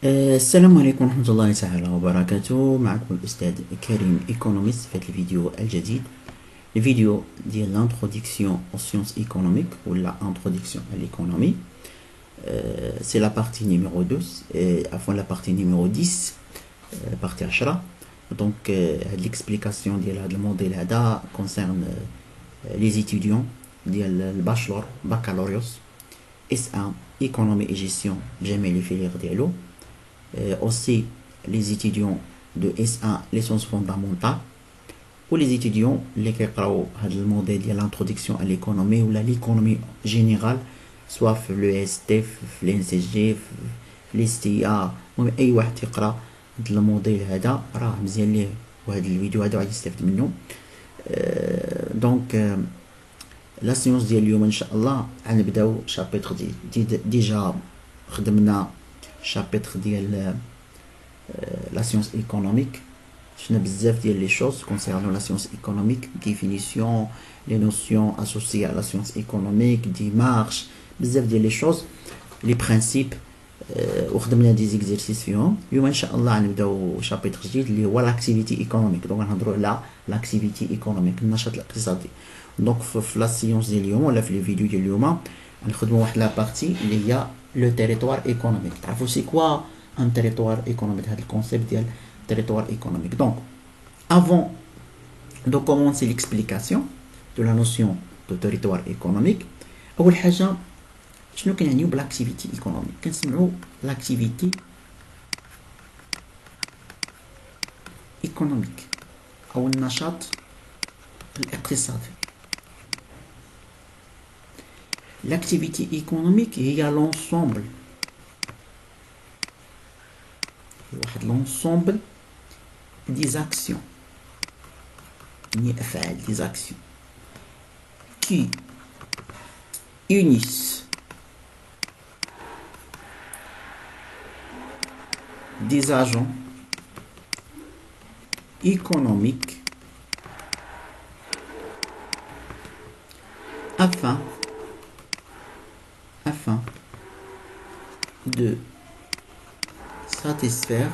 السلام عليكم ورحمة الله تعالى وبركاته. معكم الأستاذ كريم إيكونوميست في هذا الفيديو الجديد. الفيديو ديال l'introduction aux sciences économiques ou la introduction à l'économie. C'est la partie numéro 2 et avant la partie numéro 10 partie 10. Donc l'explication de هذا الموديل هذا concerne les étudiants ديال الباشلور baccalauréus S1 économie et gestion جميع les filières ديالو. Aussi les étudiants de S1 licence fondamentale ou les étudiants اللي كيقراو هذا الموديل ديال l'introduction à l'économie ou l'économie générale soit في لو اس تي في الان سي جي في لي سي ا. المهم اي واحد يقرا هذا الموديل هذا راه مزيان ليه وهذا الفيديو هذا غادي يستافد منه. دونك لا سيونس ديال اليوم ان شاء الله غنبداو شابيتر ديجا خدمنا شابيتر ديال لا سيونس ايكونوميك. شفنا بزاف ديال لي شوز كونسيرنون لا سيونس ايكونوميك، ديفينيسيون لي نوسيون اسوسيي على لا سيونس ايكونوميك، ديمارش، بزاف ديال لي شوز لي برينسيپ وخدمنا دي زيكزيرسيس فيهم. اليوم ان شاء الله غنبداو شابيتر جديد اللي هو لاكتيفيتي ايكونوميك. دونك غنهضروا على لاكتيفيتي ايكونوميك، النشاط الاقتصادي. دونك في لا سيونس ديال اليوم ولا في لي فيديو ديال اليوم غنخدموا واحد لا بارتي اللي هي لو تيريتوار ايكونوميك. تعرفوا سي كوا ان تيريتوار ايكونوميك، هذا الكونسيبت ديال territoire économique. Donc, avant de commencer l'explication de la notion de territoire économique, أول حاجة شنو كنعنيو بالactivité économique؟ كنسمعو l'activité économique أو النشاط الاقتصادي. L'activité économique هي l'ensemble واحد l'ensemble des actions, des actions qui unissent des agents économiques afin de satisfaire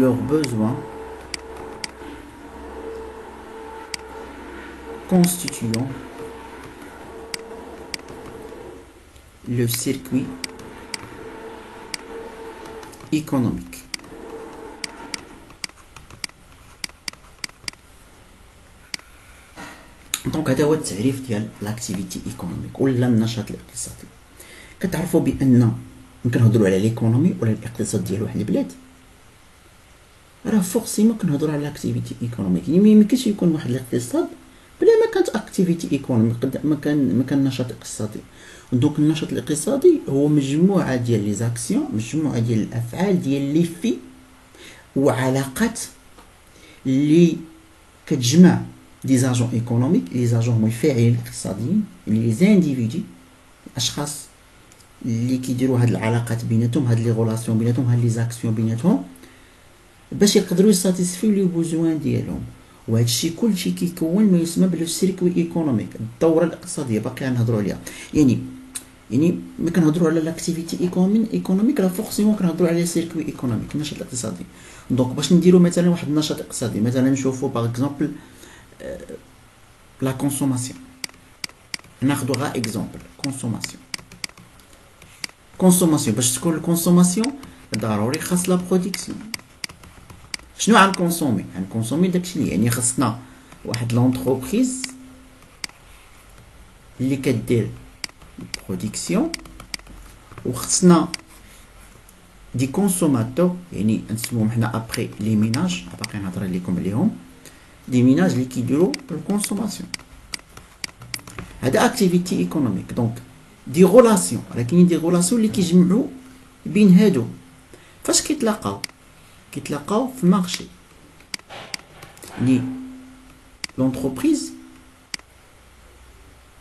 leurs besoins constituant le circuit économique. دونك هذا هو التعريف ديال لاكتيفيتي ايكونوميك ولا النشاط الاقتصادي. كتعرفوا بان كنهضروا على ليكونومي ولا الاقتصاد ديال واحد البلاد، راه فورسيمون كنهضروا على الاكتيفيتي ايكونوميك. يعني ميمكنش يكون واحد الاقتصاد بلا ما كانت اكتيفيتي ايكونوميك، ما كان نشاط اقتصادي. دونك النشاط الاقتصادي هو مجموعه ديال لي زاكسيون، مجموعه ديال الافعال ديال لي في وعلاقات اللي كتجمع دي زاجون ايكونوميك. لي زاجون هما الفاعلين الاقتصاديين، لي زانديفيدو، الاشخاص اللي كيديروا هاد العلاقات بيناتهم، هاد لي غولاسيون بيناتهم، هاد لي زاكسيون بيناتهم باش يقدروا يساتيسفيو لي بوزوان ديالهم. وهذا الشيء كلشي كيكون ما يسمى بلو سيركوي ايكونوميك، الدوره الاقتصاديه باقي غنهضروا عليها. يعني ملي كنهضروا على لاكتيفيتي ايكونوميك راه فورسيمون كنهضروا على سيركوي ايكونوميك، النشاط الاقتصادي. دونك باش نديروا مثلا واحد النشاط اقتصادي، مثلا نشوفوا باغ اكزومبل لا كونسوماسيون. ناخذوا غا اكزومبل كونسوماسيون. باش تكون الكونسوماسيون ضروري خاص لا برودكسيون. شنو غنكونسومي داكشي اللي يعني خاصنا واحد لونتربريز اللي كدير برودكسيون، وخصنا دي كونسوماتور يعني نسموهم حنا ابري لي ميناج، باقي نهضر لكم عليهم، دي ميناج اللي كيديروا الكونسوماسيون. هذا اكتيفيتي ايكونوميك. دونك دي غولاسيون، راه كاينين دي غولاسيون اللي كيجمعوا بين هادو. فاش كيتلاقاو في المارشي، يعني لونتربريز.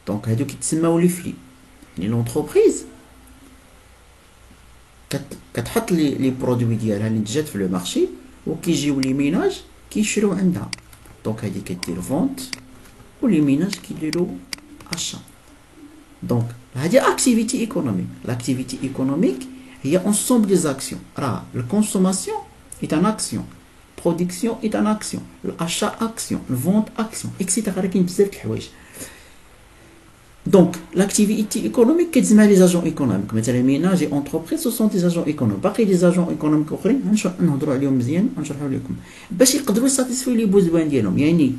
دونك هادو كيتسماو لي فلي. يعني لونتربريز كتحط لي برودوي ديالها اللي نتجات في لو مارشي، وكيجيو لي ميناج كيشريو عندها. دونك هادي كدير فونت ولي ميناج كيديروا اشا. دونك هذه اكتيفيتي ايكونوميك. لاكتيفيتي ايكونوميك هي ensemble des actions. راه الكونسوماسيون est un action, production est un action, l'achat action, vente action, etc. راه كاين بزاف د الحوايج. دونك لاكتيفيتي ايكونوميك كتجمع لي زاجون ايكونوميك، مثلا ميناج اي اونتربريز سو سون دي زاجون ايكونوميك. باقي لي زاجون ايكونوميك اخرين نهضروا عليهم مزيان ونشرحوا لكم باش يقدروا يساتيسفيو لي بوزوان ديالهم. يعني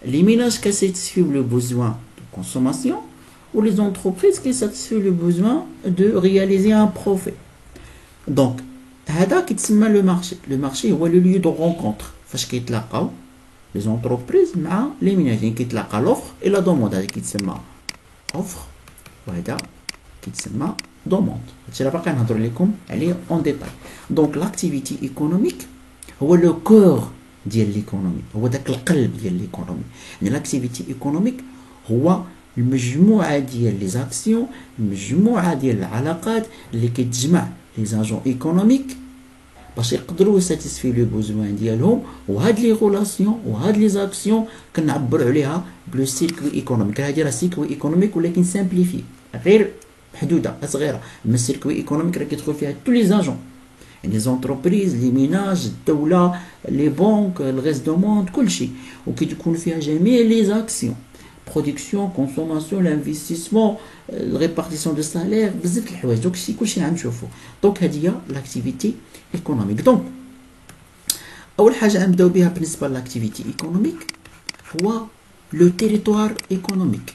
لي ميناج كيساتيسفيو لو بوزوان دو كونسوماسيون و لي زونتربريز كيساتيسفيو لو بوزوان دو رياليزي ان بروفي. دونك هذا كيتسمى لو مارشي. لو مارشي هو لو ليو دو رونكونتر فاش كيتلاقاو لي زونتربريز مع لي ميناج، يعني كيتلاقى لوفر اي لا دوموند. هذا كيتسمى اوفر وهذا كيتسمى دوموند. هادشي راه باقي نهضر لكم عليه اون ديتاي. دونك لاكتيفيتي ايكونوميك هو لو كور ديال ليكونومي، هو داك القلب ديال ليكونومي. يعني لاكتيفيتي ايكونوميك هو المجموعه ديال لي زاكسيون، المجموعه ديال العلاقات اللي كتجمع لي زاجون ايكونوميك باش يقدروا يساتيسفيو لي بوزوان ديالهم. وهاد لي غولاسيون وهاد لي زاكسيون كنعبروا عليها بلو سيركوي ايكونوميك. هادي راه سيركوي ايكونوميك ولكن سامبليفي، غير محدوده صغيره. اما السيركوي ايكونوميك راه كيدخل فيها تو لي زاجون، يعني لي زونتربريز، لي ميناج، الدوله، لي بنك، الغيز دو موند، كلشي. وكيكون فيها جميع لي زاكسيون، برودكسيون، كونسوماسيون، لانفستيسمون، الريبارتيسيون دو سالير، بزاف د الحوايج. دونك كلشي اللي غنشوفو. دونك هادي هي لاكتيفيتي ايكونوميك. دونك اول حاجه غنبداو بها بالنسبه لاكتيفيتي ايكونوميك هو لو تيريتوار ايكونوميك.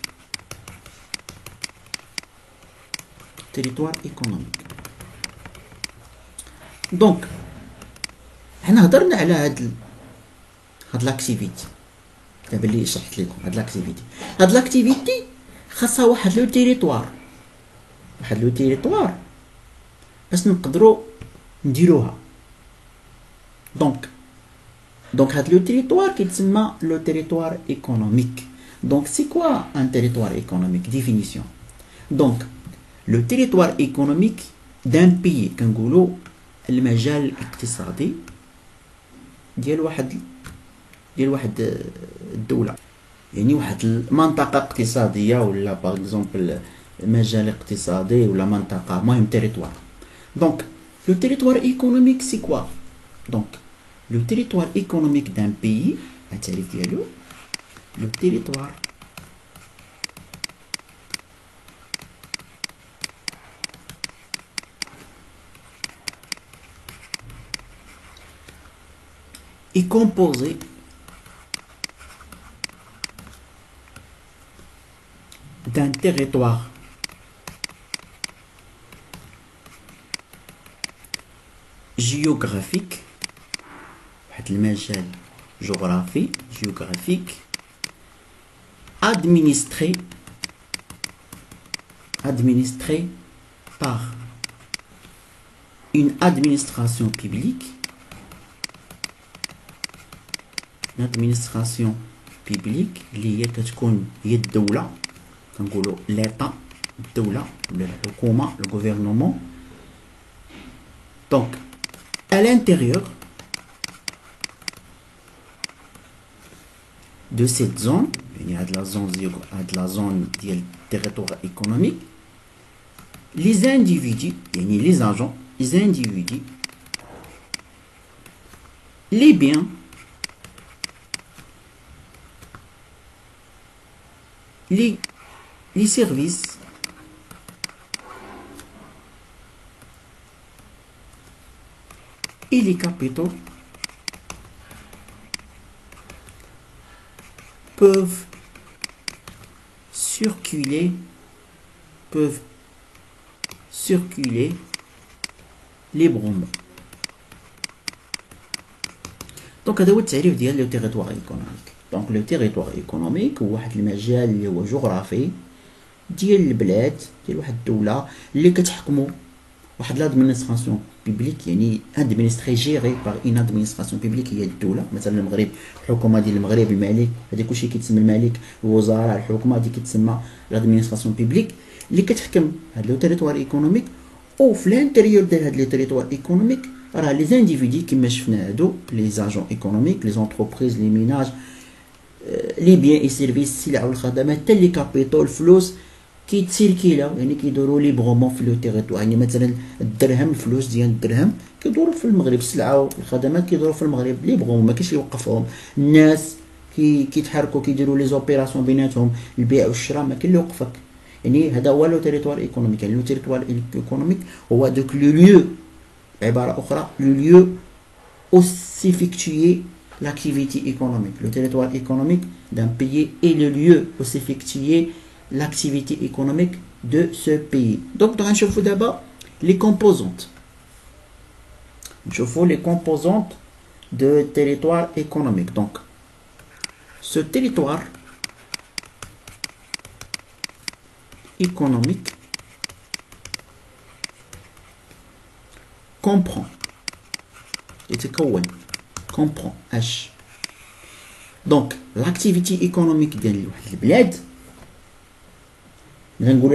تيريتوار ايكونوميك. دونك حنا هضرنا على هاد لاكتيفيتي دابا اللي شرحت لكم. هاد لاكتيفيتي خاصها واحد لو تيريتوار، واحد لو تيريتوار باش نقدروا نديروها. دونك هاد لو تيريتوار كيتسمى لو تيريتوار ايكونوميك. دونك سي كوا ان تيريتوار ايكونوميك؟ ديفينيسيون. دونك لو تيريتوار ايكونوميك دان بيي، كنقولوا المجال الاقتصادي ديال واحد الدوله، يعني واحد المنطقه اقتصاديه ولا باغ اكزومبل مجال اقتصادي ولا منطقه، المهم تيريتوار. دونك لو تيريتوار ايكونوميك سي كوا؟ دونك لو تيريتوار ايكونوميك دان بيي، التعريف ديالو لو تيريتوار est composé d'un territoire géographique, واحد المجال جغرافي géographique, administré par une administration publique. Une administration publique اللي هي كتكون هي الدولة، كنقولوا l'état، الدولة ولا الحكومة، le gouvernement. Donc à l'intérieur de cette zone، يعني هاد la zone ديال territoire économique، les individus، يعني les agents، les individus، les biens، les services et les capitaux peuvent circuler librement. دونك هذا هو التعريف ديال لو تيريتوار ايكونوميك. دونك لو تيريتوار ايكونوميك هو واحد المجال اللي هو جغرافي ديال البلاد، ديال واحد الدوله اللي كتحكمو واحد لادمينستراسيون بيبليك، يعني ادمينستري جيري باغ اون ادمينستراسيون بيبليك هي الدوله. مثلا المغرب، الحكومه ديال المغرب، الملك، هذا كلشي كيتسمى الملك، الوزراء، الحكومه هذه كتسمى لادمينستراسيون بيبليك اللي كتحكم هاد لو تيريتوار ايكونوميك. او في الانتيريور ديال هاد لو تيريتوار ايكونوميك راه لي زانديفيدي كما شفنا هادو لي زاجون ايكونوميك، لي زونتربريز، لي ميناج، لي بيان اي سيرفيس، السلع والخدمات، حتى لي كابيتال، الفلوس، كيتسيركيلاو يعني كيدوروا ليبغومون في لو تيريتوار. يعني مثلا الدرهم، الفلوس ديال الدرهم كيدوروا في المغرب، السلعه والخدمات كيدوروا في المغرب ليبغومون، ما كاينش اللي يوقفهم. الناس كيتحركوا كيديروا لي زوبيراسيون بيناتهم، البيع والشراء ما كاين اللي يوقفك. يعني هذا هو لو تيريتوار ايكونوميك. يعني لو تيريتوار ايكونوميك هو دوك لو ليو، عباره اخرى لو ليو où s'effectuer l'activité économique. Le territoire économique d'un pays est le lieu où s'effectuer l'activité économique de ce pays. Donc, on va d'abord les composantes. Je vois les composantes de territoire économique. Donc, ce territoire économique comprend comprend H. Donc l'activité économique de l'Bled,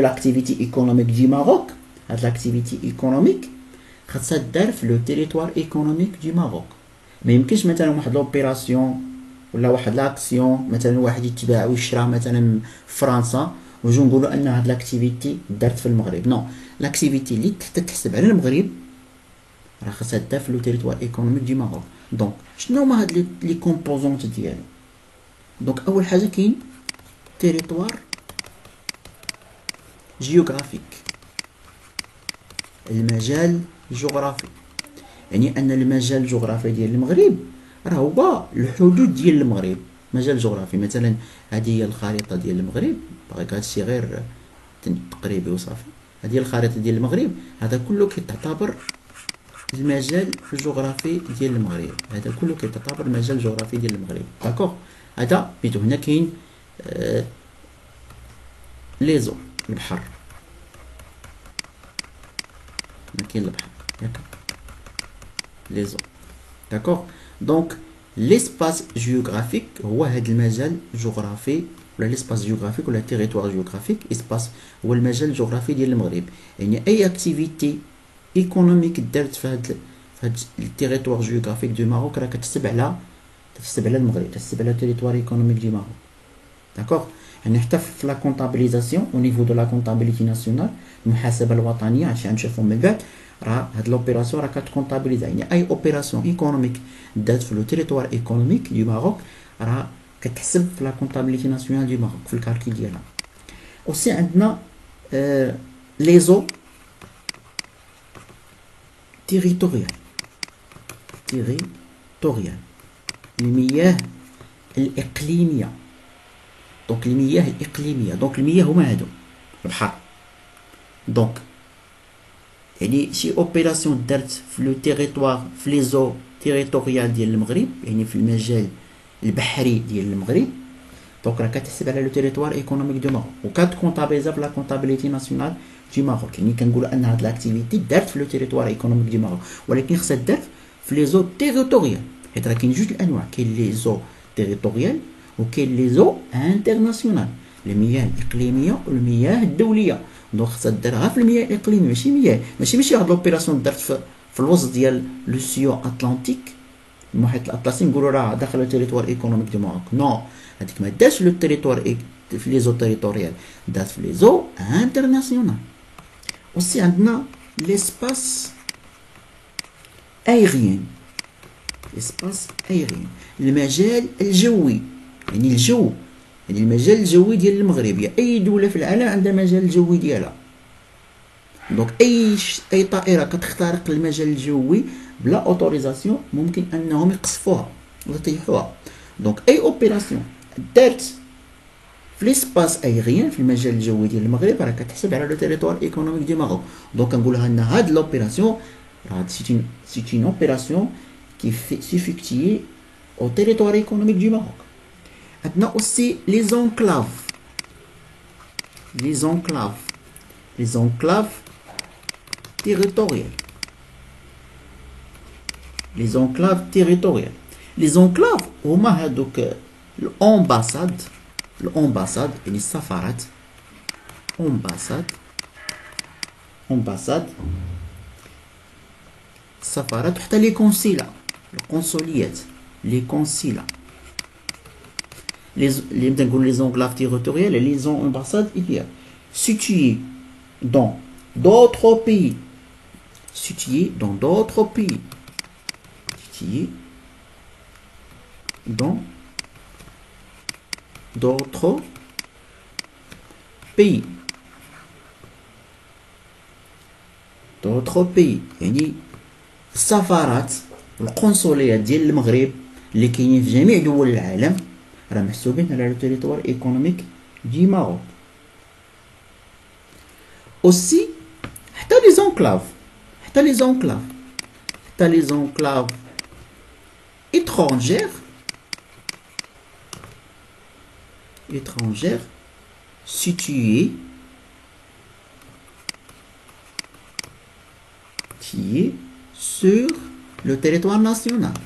l'activité économique du Maroc, l'activité économique خاصها le territoire économique du Maroc. ما يمكنش مثلا واحد لوبيراسيون ولا واحد لاكسيون مثلا واحد يتباع ويشرى مثلا في فرنسا ونجيو نقولوا ان هاد لاكتيفيتي دارت في المغرب. نو، لاكتيفيتي اللي تحسب على المغرب راه خاصها دار في لو تيريتوار ايكونوميك دي ماروك. دونك شنو هما هاد لي كومبوزونت ديالو؟ دونك اول حاجه كاين تيريتوار جيوغرافيك، المجال الجغرافي. يعني ان المجال الجغرافي ديال المغرب راه هو الحدود ديال المغرب. مجال جغرافي مثلا هذه هي الخريطه ديال المغرب، باغي هادشي غير تقريبي وصافي. هذه هي الخريطه ديال المغرب، هذا كله كيتعتبر المجال الجغرافي ديال المغرب. هذا كله كيتعتبر المجال الجغرافي ديال المغرب. داكوغ، هذا بيتو هنا كاين ليزو البحر، هنا كاين البحر ياك ليزو. داكوغ، دونك ليسباس جيوغرافيك هو هذا المجال الجغرافي ولا ليسباس جيوغرافيك ولا تيريتوار جيوغرافيك. اسباس هو المجال الجغرافي ديال المغرب. يعني اي اكتيفيتي ايكونوميك دارت في هاد التيريتوار جيوغرافيك دو ماروك راه كتحسب على المغرب، كتحسب على التيريتوار ايكونوميك دو ماروك. داكوغ، يعني حتى في لا كونطابيليزاسيون او نيفو دو لا كونطابيليتي ناسيونال، المحاسبه الوطنيه، عشان نشوفوا من بعد راه هاد لوبيراسيون راه كتكونطابيليزا. يعني اي اوبيراسيون ايكونوميك دارت في لو تيريتوار ايكونوميك دو ماروك راه كتحسب في لا كونطابيليتي ناسيونال دو ماروك في الكالكول ديالها. اوسي عندنا ليزو تيريتوريال، المياه الإقليمية. دونك المياه الإقليمية، دونك المياه هما هادو البحر. دونك يعني شي اوبيراسيون دارت في لو تيريتوار في لي زو تيريتوريال ديال المغرب، يعني في المجال البحري ديال المغرب، دونك راه كتحسب على لو تيريتوار ايكونوميك دو ماروك وكتكونطابيليزا في لا كونطابيليتي ناسيونال دو ماروك. يعني كنقولوا ان هاد لاكتيفيتي دارت في لو تيريتوار ايكونوميك دو ماروك، ولكن خصها دارت في لي زو تيريتوريال، حيت راه كاين جوج الانواع، كاين لي زو تيريتوريال وكاين لي زو انترناسيونال، المياه الاقليميه والمياه الدوليه. دونك خصها دار غير في المياه الاقليميه، ماشي واحد لوبيراسيون دارت في الوسط ديال لو سيو اتلانتيك، المحيط الاطلسي، نقولوا راه داخل التيريتوار ايكونوميك دو ماروك. نو، هذيك ما دارش لو تيريتوار في لي زو تيريتوريال، دارت في لي زو انترناسيونال. اوسي عندنا ليسباس ايريان، المجال الجوي. يعني الجو، يعني المجال الجوي ديال المغرب. يا اي دوله في العالم عندها مجال الجوي ديالها. دونك اي طائره كتخترق المجال الجوي بلا اوتوريزاسيون ممكن انهم يقصفوها ويطيحوها. دونك اي اوبيراسيون دارت في ليسباس ايريان في المجال الجوي ديال المغرب راه كتحسب على لو تيريتوار ايكونوميك دي ماروك. دونك كنقولها ان هاد لوبيراسيون راه سي اون اوبيراسيون qui s'effectue au territoire économique du Maroc. Maintenant aussi les enclaves territoriales. Les enclaves هما هادوك الامباساد يعني السفارات، امباساد السفارات، حتى لي كونسيلا، القنصليات، لي كونسيلا، اللي نبدا نقول لي زونكلاف تيريتوريال، لي زون امباساد il y a situés dans d'autres pays, situés dans d'autres pays, situés dans d'autres pays, d'autres pays. يعني السفارات والقنصليات ديال المغرب اللي كاينين في جميع دول العالم راه محسوبين على لو تيريتوار ايكونوميك دي ماروك. aussi حتى لي زونكلاف، حتى لي زونكلاف، حتى لي زونكلاف étrangères situées sur le territoire national.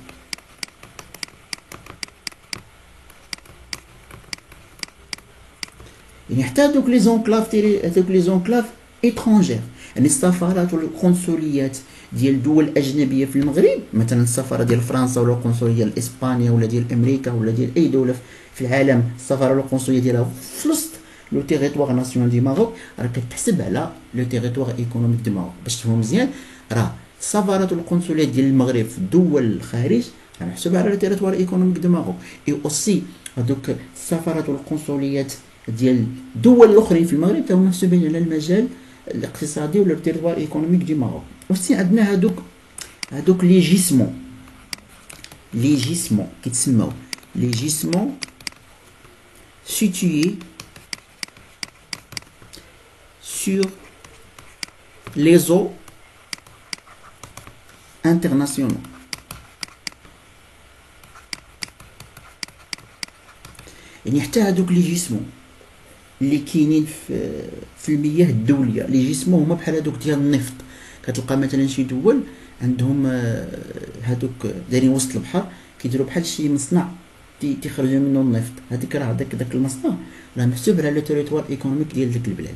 يعني حتى هذوك لي زونكلاف هذوك لي زونكلاف étrangères، يعني السفارات والقنصليات ديال دول اجنبيه في المغرب، مثلا السفاره ديال فرنسا ولا القنصليه ديال اسبانيا ولا ديال امريكا ولا ديال اي دوله في العالم، السفاره ولا القنصليه ديالها في وسط لو تيريتوار ناسيونال دي ماروك، راه كتحسب على لو تيريتوار ايكونوميك دي ماروك. باش تفهموا مزيان، راه السفارات والقنصليات ديال المغرب في دول الخارج راه محسوبه على لو تيريتوار ايكونوميك دي ماروك. اي اوسي هذوك السفارات والقنصليات ديال الدول الاخرين في المغرب تاهما محسوبين على المجال الاقتصادي ولا التيريتوار ايكونوميك دي ماروك. اوسي عندنا هادوك لي جيسمون كيتسموا لي جيسمون situés sur les eaux internationaux. يعني حتى هادوك لي جيسمون اللي كاينين في المياه الدوليه، لي جيسمون هما بحال هادوك ديال النفط. كتلقى مثلا شي دول عندهم هادوك دايرين وسط البحر كيديروا بحال شي مصنع تيخرجوا منه النفط، هذيك راه داك المصنع راه محسوب على لو تيريتوار ايكونوميك ديال ديك البلاد.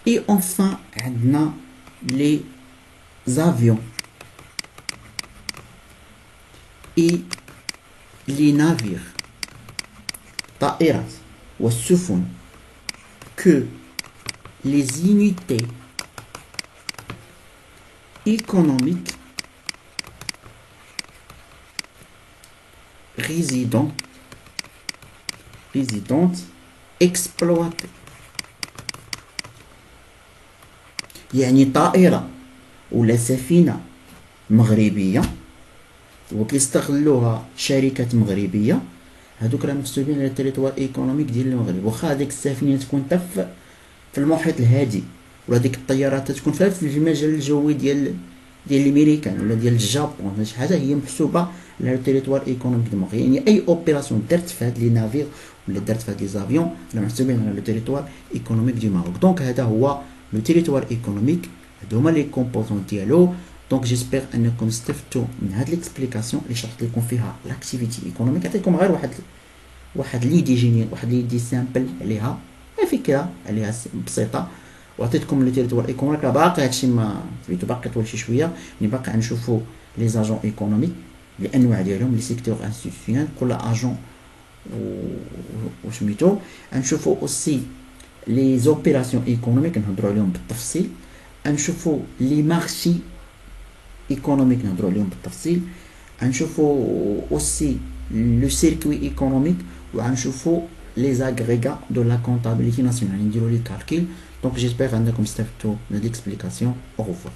اي اونفان عندنا لي زافيون اي لي نافير، طائرات والسفن que les unités économiques résidentes exploitées. يعني طائرة ولا سفينة مغربية وكيستغلوها شركات مغربية، هادوك راه محسوبين على التريتوار ايكونوميك ديال المغرب. واخا هذيك السفينه تكون حتى في المحيط الهادي، ولا ديك الطيارات تكون في المجال الجوي ديال الامريكان ولا ديال الجابون ولا شي حاجه، هي محسوبه على التريتوار ايكونوميك ديال المغرب. يعني اي اوبيراسيون درت في هاد لي نافير ولا درت في هاد لي زافيون راه محسوبين على التريتوار ايكونوميك ديال المغرب. دونك هذا هو لو تريتوار ايكونوميك، هادو هما لي كومبوزون ديالو. دونك جيسبر انكم استفدتوا من هاد ليكسبليكاسيون اللي شرحت لكم فيها لاكتيفيتي ايكونوميك. عطيتكم غير واحد ليدي جيني، واحد ليدي سامبل عليها، فكره عليها بسيطه، وعطيتكم لو تيريتوار ايكونوميك. راه باقي هادشي ما سميتو باقي طول شي شويه، مي باقي نشوفوا لي زاجون ايكونوميك الانواع ديالهم، لي سيكتور انستيتيونيل كل اجون وسميتو، نشوفوا اوسي لي زوبيراسيون ايكونوميك نهضروا عليهم بالتفصيل، نشوفوا لي مارشي ايكونوميك نهضروا عليهم بالتفصيل، نشوفوا اوسي لو سيركوي ايكونوميك، وغنشوفوا لي زاغريغا دو لا كونطابيليتي ناسيونال، نديروا لي كالكيل. دونك جيسبر انكم استفدتوا من ليكسبليكاسيون. او revoir.